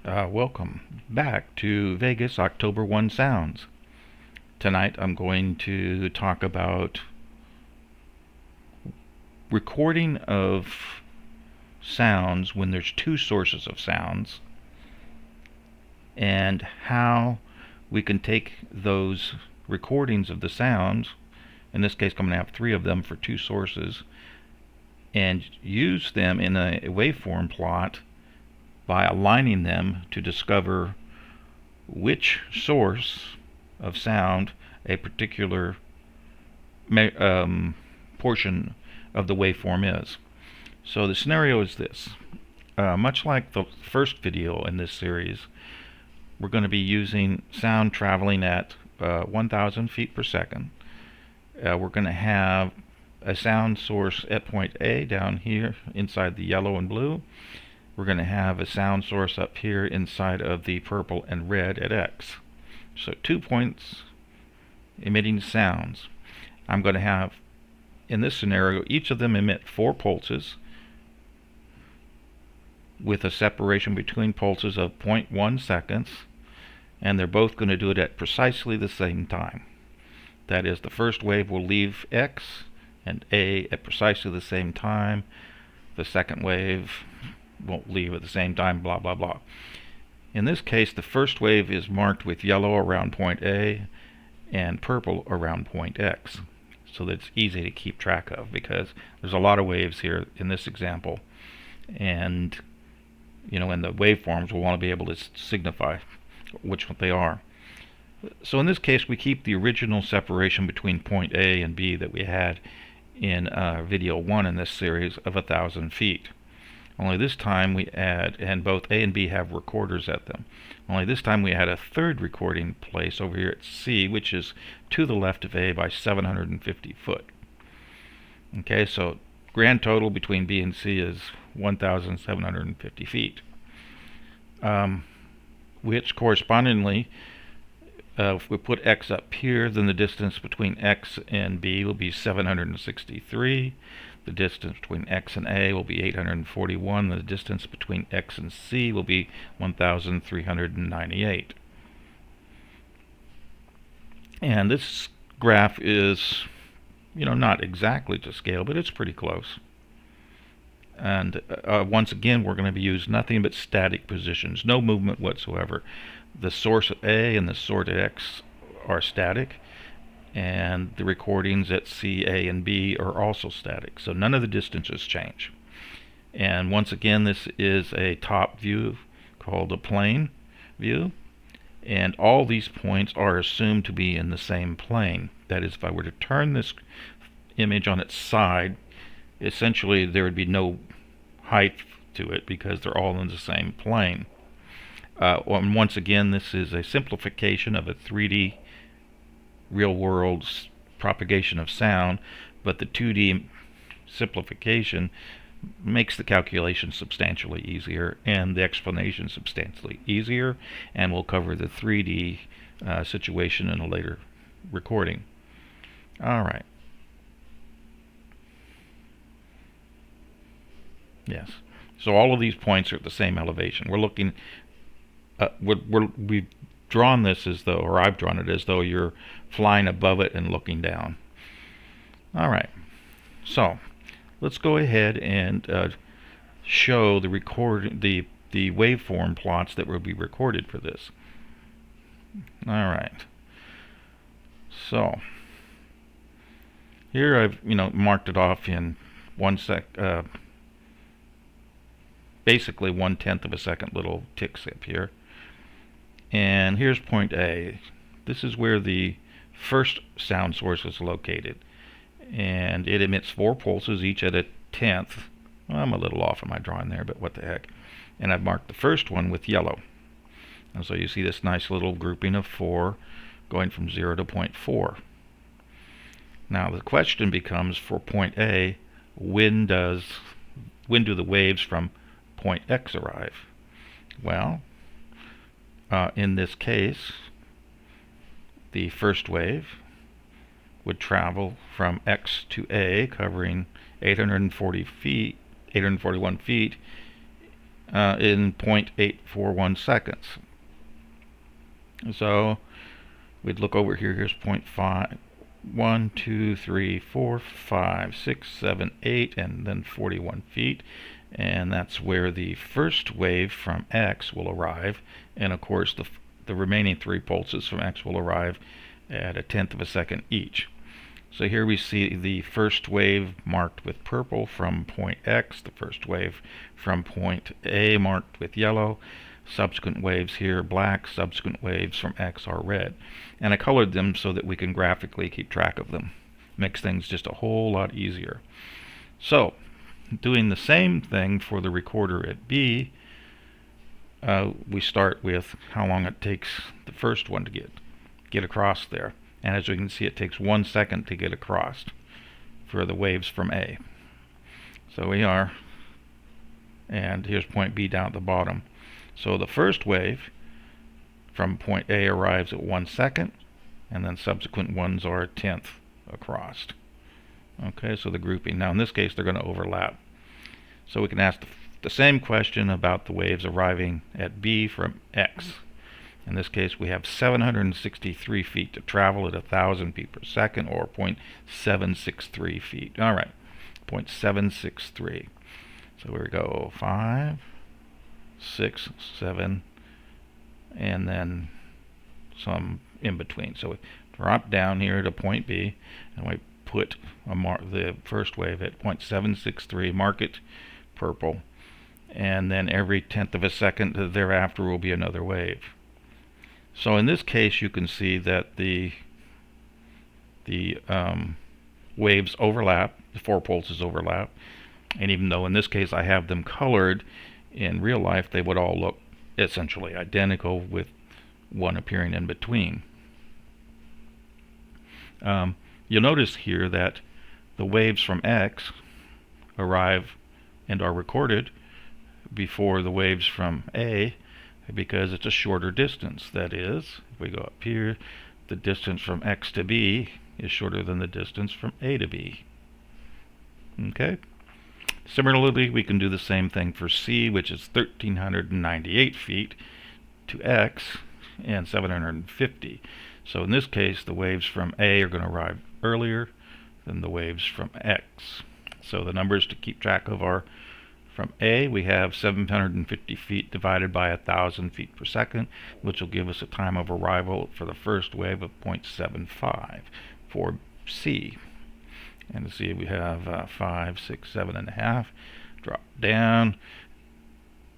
Welcome back to Vegas October 1 Sounds. Tonight I'm going to talk about recording of sounds when there's two sources of sounds and how we can take those recordings of the sounds, in this case I'm going to have three of them for two sources, and use them in a waveform plot by aligning them to discover which source of sound a particular portion of the waveform is. So the scenario is this. Much like the first video in this series, we're going to be using sound traveling at 1,000 feet per second. We're going to have a sound source at point A down here inside the yellow and blue. We're going to have a sound source up here inside of the purple and red at X. So 2 points emitting sounds. I'm going to have, in this scenario, each of them emit 4 pulses with a separation between pulses of 0.1 seconds, and they're both going to do it at precisely the same time. That is, the first wave will leave X and A at precisely the same time. The second wave won't leave at the same time, blah blah blah. In this case, the first wave is marked with yellow around point A and purple around point X, so that it's easy to keep track of, because there's a lot of waves here in this example, and in the waveforms we'll want to be able to signify which one they are. So in this case we keep the original separation between point A and B that we had in video 1 in this series of 1,000 feet. Only this time we add, and both A and B have recorders at them, only this time we add a third recording place over here at C, which is to the left of A by 750 foot. Okay, so grand total between B and C is 1,750 feet, which correspondingly, if we put X up here, then the distance between X and B will be 763. The distance between X and A will be 841. The distance between X and C will be 1,398. And this graph is, not exactly to scale, but it's pretty close. And once again, we're going to be using nothing but static positions, no movement whatsoever. The source at A and the source at X are static, and the recordings at C, A, and B are also static, so none of the distances change. And once again, this is a top view called a plane view, and all these points are assumed to be in the same plane. That is, if I were to turn this image on its side, essentially there would be no height to it because they're all in the same plane. And once again, this is a simplification of a 3D real-world propagation of sound, but the 2D simplification makes the calculation substantially easier and the explanation substantially easier, and we'll cover the 3D situation in a later recording. Alright. Yes. So all of these points are at the same elevation. We're looking, we've drawn this as though, or I've drawn it as though you're flying above it and looking down. Alright. So let's go ahead and show the waveform plots that will be recorded for this. Alright. So here I've marked it off in basically 1/10 of a second little ticks up here. And here's point A. This is where the first sound source is located, and it emits 4 pulses, each at 1/10. Well, I'm a little off in my drawing there, but what the heck. And I've marked the first one with yellow, and so you see this nice little grouping of 4 going from 0 to 0.4. Now the question becomes, for point A, when do the waves from point X arrive? Well, in this case, the first wave would travel from X to A, covering 841 feet in 0.841 seconds. So we'd look over here. Here's 0.5. 1, 2, 3, 4, 5, 6, 7, 8, and then 41 feet. And that's where the first wave from X will arrive. And of course, the remaining 3 pulses from X will arrive at 1/10 of a second each. So here we see the first wave marked with purple from point X, the first wave from point A marked with yellow, subsequent waves here black, subsequent waves from X are red. And I colored them so that we can graphically keep track of them. Makes things just a whole lot easier. So, doing the same thing for the recorder at B, we start with how long it takes the first one to get across there. And as you can see, it takes 1 second to get across for the waves from A. So we are, and here's point B down at the bottom. So the first wave from point A arrives at 1 second, and then subsequent ones are 1/10 across. Okay, so the grouping. Now in this case, they're going to overlap. So we can ask the same question about the waves arriving at B from X. In this case, we have 763 feet to travel at 1,000 feet per second, or 0.763 feet. All right, 0.763. So here we go, 5, 6, 7, and then some in between. So we drop down here to point B, and we put the first wave at 0.763, mark it purple, and then every 1/10 of a second thereafter will be another wave. So in this case, you can see that the waves overlap, the 4 pulses overlap, and even though in this case I have them colored, in real life they would all look essentially identical with one appearing in between. You'll notice here that the waves from X arrive and are recorded before the waves from A, because it's a shorter distance. That is, if we go up here, the distance from X to B is shorter than the distance from A to B. Okay? Similarly, we can do the same thing for C, which is 1,398 feet to X and 750. So in this case, the waves from A are going to arrive earlier than the waves from X. So the numbers to keep track of are, from A, we have 750 feet divided by 1,000 feet per second, which will give us a time of arrival for the first wave of 0.75 for C. And to see, we have 5, 6, 7.5. Drop down,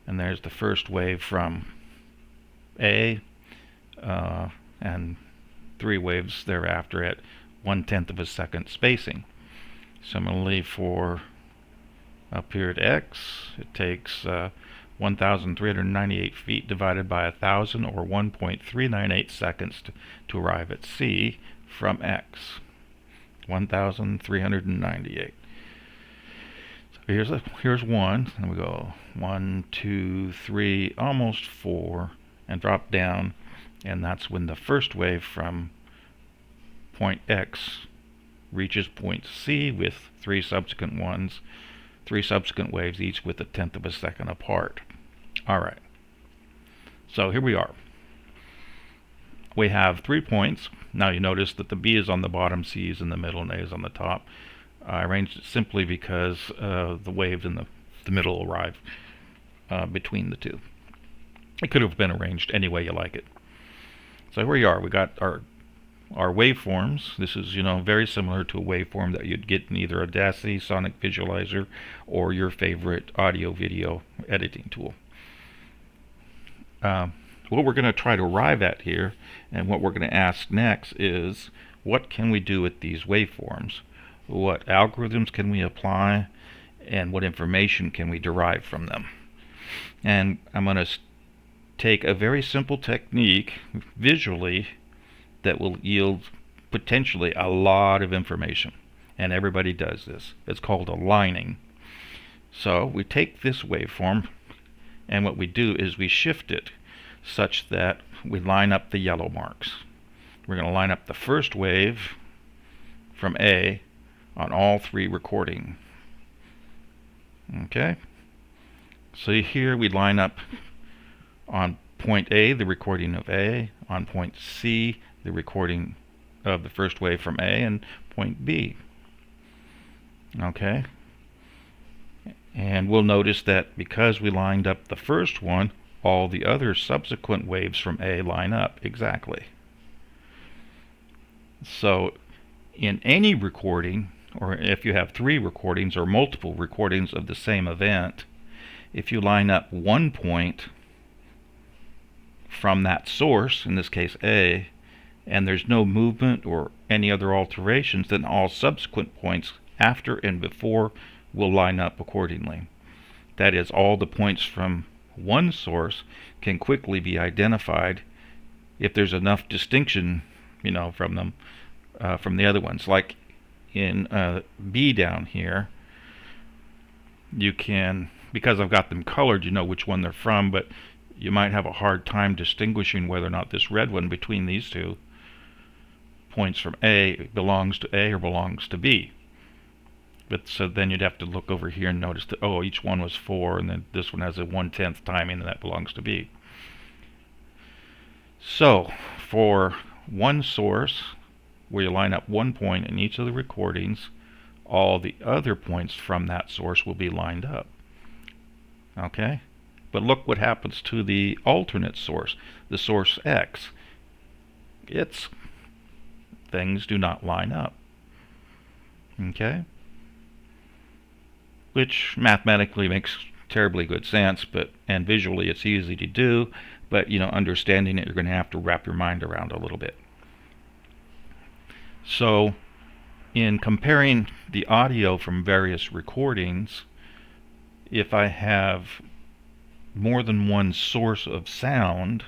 and there's the first wave from A, and 3 waves thereafter at 1/10 of a second spacing. Similarly for up here at X, it takes 1,398 feet divided by 1,000, or 1.398 seconds to arrive at C from X. 1,398. So here's 1, and we go 1, 2, 3, almost 4, and drop down, and that's when the first wave from point X reaches point C with 3 subsequent waves, each with 1/10 of a second apart. Alright, so here we are. We have 3 points. Now you notice that the B is on the bottom, C is in the middle, and A is on the top. I arranged it simply because the waves in the middle arrive between the two. It could have been arranged any way you like it. So here we are. We got our waveforms. This is, very similar to a waveform that you'd get in either Audacity, Sonic Visualizer, or your favorite audio-video editing tool. What we're going to try to arrive at here, and what we're going to ask next, is what can we do with these waveforms? What algorithms can we apply, and what information can we derive from them? And I'm going to take a very simple technique visually that will yield potentially a lot of information, and everybody does this. It's called aligning. So we take this waveform, and what we do is we shift it such that we line up the yellow marks. We're going to line up the first wave from A on all 3 recording. Okay? So here we line up on point A, the recording of A, on point C, the recording of the first wave from A, and point B. Okay? And we'll notice that because we lined up the first one, all the other subsequent waves from A line up exactly. So in any recording, or if you have 3 recordings or multiple recordings of the same event, if you line up one point from that source, in this case A, and there's no movement or any other alterations, then all subsequent points after and before will line up accordingly. That is, all the points from one source can quickly be identified if there's enough distinction, from them, from the other ones. Like in B down here, you can, because I've got them colored, you know which one they're from, but you might have a hard time distinguishing whether or not this red one between these 2 points from A belongs to A or belongs to B. But so then you'd have to look over here and notice that, oh, each one was 4, and then this one has a 1/10 timing, and that belongs to B. So for one source, where you line up one point in each of the recordings, all the other points from that source will be lined up. Okay? But look what happens to the alternate source, the source X. Its things do not line up. Okay? Which mathematically makes terribly good sense, and visually it's easy to do, but understanding it, you're going to have to wrap your mind around a little bit. So in comparing the audio from various recordings, if I have more than one source of sound,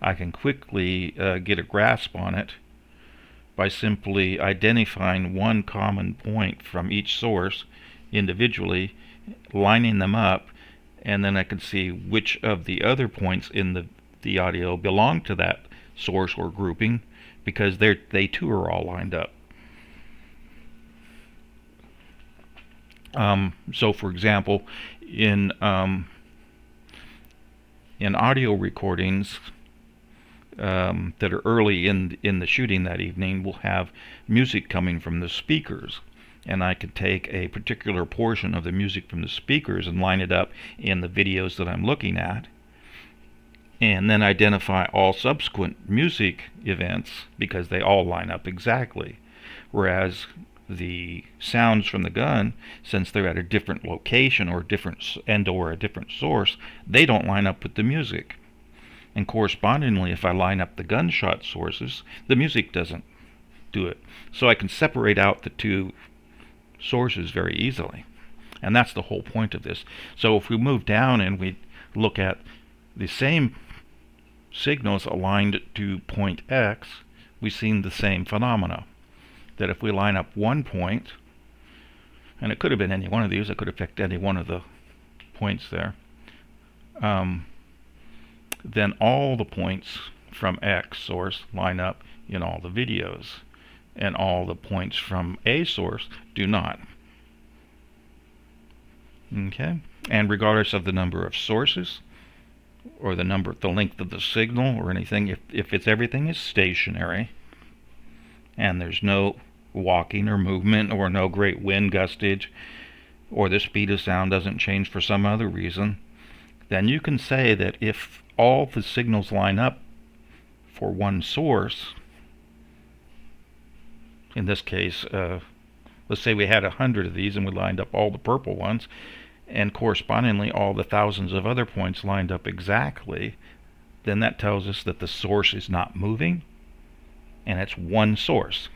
I can quickly get a grasp on it by simply identifying one common point from each source individually, lining them up, and then I can see which of the other points in the audio belong to that source or grouping, because they too are all lined up. So for example, in audio recordings that are early in the shooting that evening, we'll have music coming from the speakers, and I could take a particular portion of the music from the speakers and line it up in the videos that I'm looking at, and then identify all subsequent music events because they all line up exactly. Whereas the sounds from the gun, since they're at a different location or a different source, they don't line up with the music. And correspondingly, if I line up the gunshot sources, the music doesn't do it. So I can separate out the 2 sources very easily. And that's the whole point of this. So if we move down and we look at the same signals aligned to point X, we've seen the same phenomena. That if we line up one point, and it could have been any one of these, it could have picked any one of the points there, then all the points from X source line up in all the videos, and all the points from A source do not. Okay? And regardless of the number of sources, or the length of the signal, or anything, if everything is stationary, and there's no walking or movement, or no great wind gustage, or the speed of sound doesn't change for some other reason, then you can say that if all the signals line up for one source, in this case, let's say we had 100 of these and we lined up all the purple ones, and correspondingly all the thousands of other points lined up exactly, then that tells us that the source is not moving, and it's one source.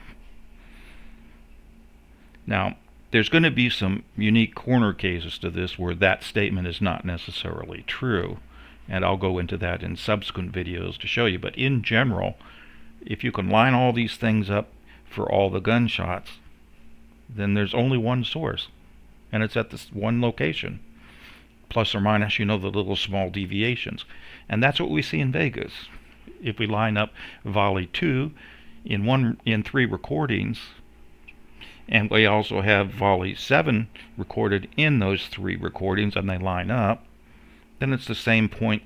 Now, there's going to be some unique corner cases to this where that statement is not necessarily true, and I'll go into that in subsequent videos to show you. But in general, if you can line all these things up for all the gunshots, then there's only one source, and it's at this one location, plus or minus, the little small deviations. And that's what we see in Vegas. If we line up Volley 2 in 3 recordings, and we also have Volley 7 recorded in those 3 recordings, and they line up, then it's the same point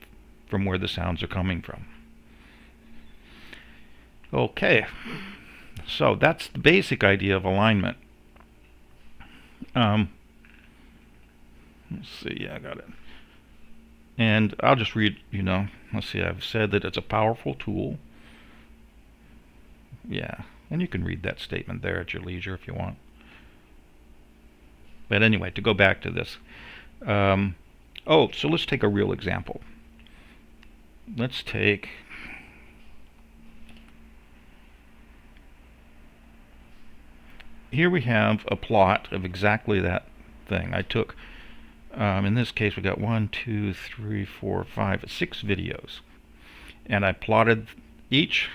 from where the sounds are coming from. Okay, so that's the basic idea of alignment. Let's see, yeah, I got it. And I'll just read, let's see, I've said that it's a powerful tool. Yeah, and you can read that statement there at your leisure if you want. But anyway, to go back to this. So let's take a real example. Let's take here we have a plot of exactly that thing. I took, in this case, we got 1, 2, 3, 4, 5, 6 videos, and I plotted each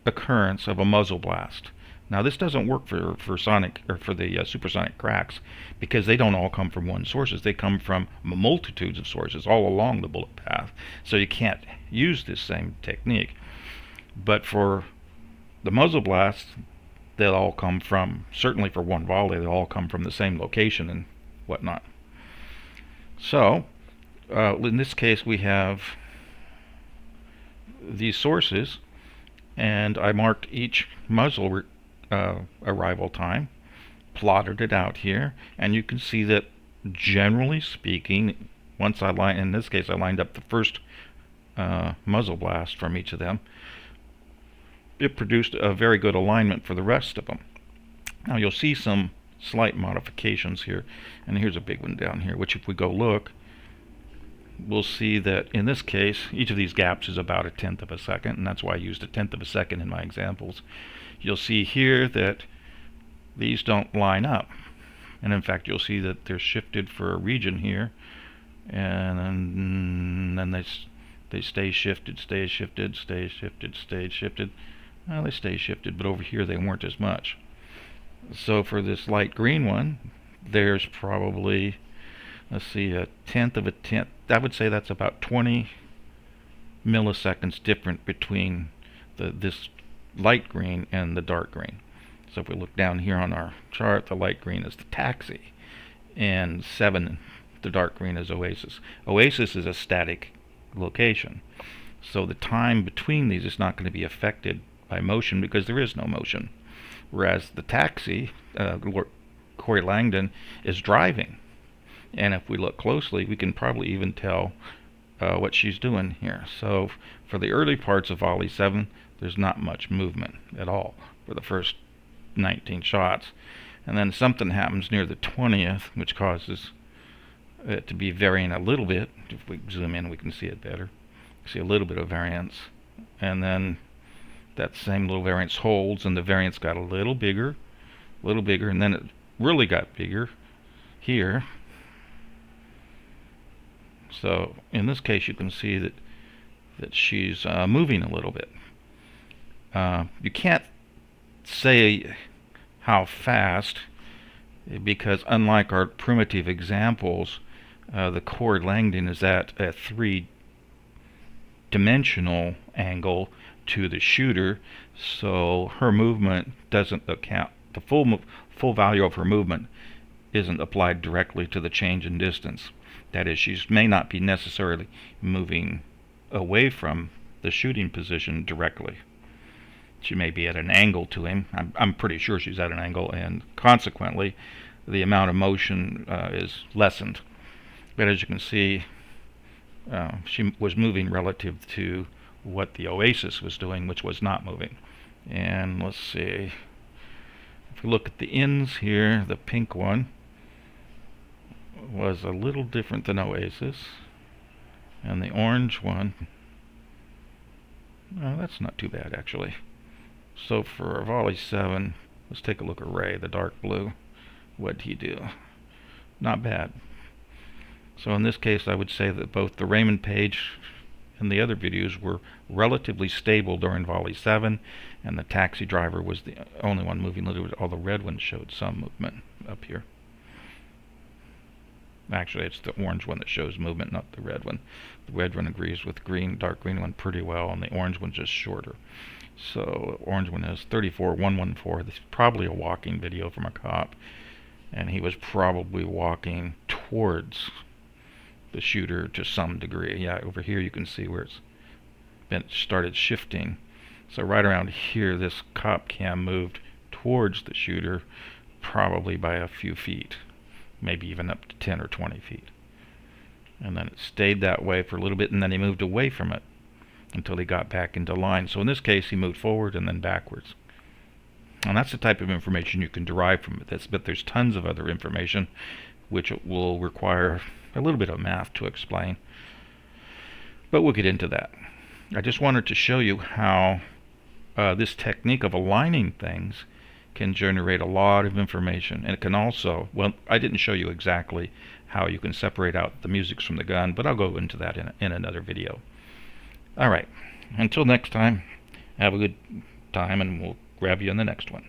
occurrence of a muzzle blast. Now this doesn't work for sonic or for the supersonic cracks, because they don't all come from one sources. They come from multitudes of sources all along the bullet path. So you can't use this same technique. But for the muzzle blast, they'll all come from, certainly for one volley, they'll all come from the same location and whatnot. So in this case we have these sources, and I marked each muzzle arrival time, plotted it out here, and you can see that generally speaking, once in this case I lined up the first muzzle blast from each of them, it produced a very good alignment for the rest of them. Now you'll see some slight modifications here, and here's a big one down here, which if we go look, we'll see that in this case each of these gaps is about 1/10 of a second, and that's why I used 1/10 of a second in my examples. You'll see here that these don't line up, and in fact you'll see that they're shifted for a region here, and then they stay shifted, stay shifted, stay shifted, stay shifted. Well, they stay shifted, but over here they weren't as much. So for this light green one, there's probably, let's see, 1/10 of a tenth. I would say that's about 20 milliseconds different between this light green and the dark green. So if we look down here on our chart, the light green is the taxi, and 7, the dark green, is Oasis. Oasis is a static location, so the time between these is not going to be affected by motion because there is no motion. Whereas the taxi, Corey Langdon, is driving, and if we look closely, we can probably even tell what she's doing here. So for the early parts of Volley 7, there's not much movement at all for the first 19 shots, and then something happens near the 20th which causes it to be varying a little bit. If we zoom in we can see it better. See a little bit of variance, and then that same little variance holds, and the variance got a little bigger, and then it really got bigger here. So in this case you can see that she's moving a little bit. You can't say how fast, because unlike our primitive examples, the Corey Langdon is at a 3-dimensional angle to the shooter, so her movement doesn't account, the full value of her movement isn't applied directly to the change in distance. That is, she may not be necessarily moving away from the shooting position directly. She may be at an angle to him. I'm pretty sure she's at an angle, and consequently the amount of motion is lessened. But as you can see, she was moving relative to what the Oasis was doing, which was not moving. And let's see, if we look at the ends here, the pink one was a little different than Oasis, and the orange one, that's not too bad actually. So for Volley 7, let's take a look at Ray, the dark blue. What'd he do? Not bad. So in this case I would say that both the Raymond Page and the other videos were relatively stable during Volley 7, and the taxi driver was the only one moving a little bit. All the red ones showed some movement up here. Actually, it's the orange one that shows movement, not the red one. The red one agrees with the dark green one pretty well, and the orange one's just shorter. So the orange one is 34114. This is probably a walking video from a cop, and he was probably walking towards the shooter to some degree. Yeah, over here you can see where it's been started shifting. So right around here, this cop cam moved towards the shooter, probably by a few feet, maybe even up to 10 or 20 feet. And then it stayed that way for a little bit, and then he moved away from it until he got back into line. So in this case, he moved forward and then backwards. And that's the type of information you can derive from this, but there's tons of other information which will require a little bit of math to explain. But we'll get into that. I just wanted to show you how this technique of aligning things can generate a lot of information. And it can also, well, I didn't show you exactly how you can separate out the music from the gun, but I'll go into that in another video. Alright, until next time, have a good time, and we'll grab you in the next one.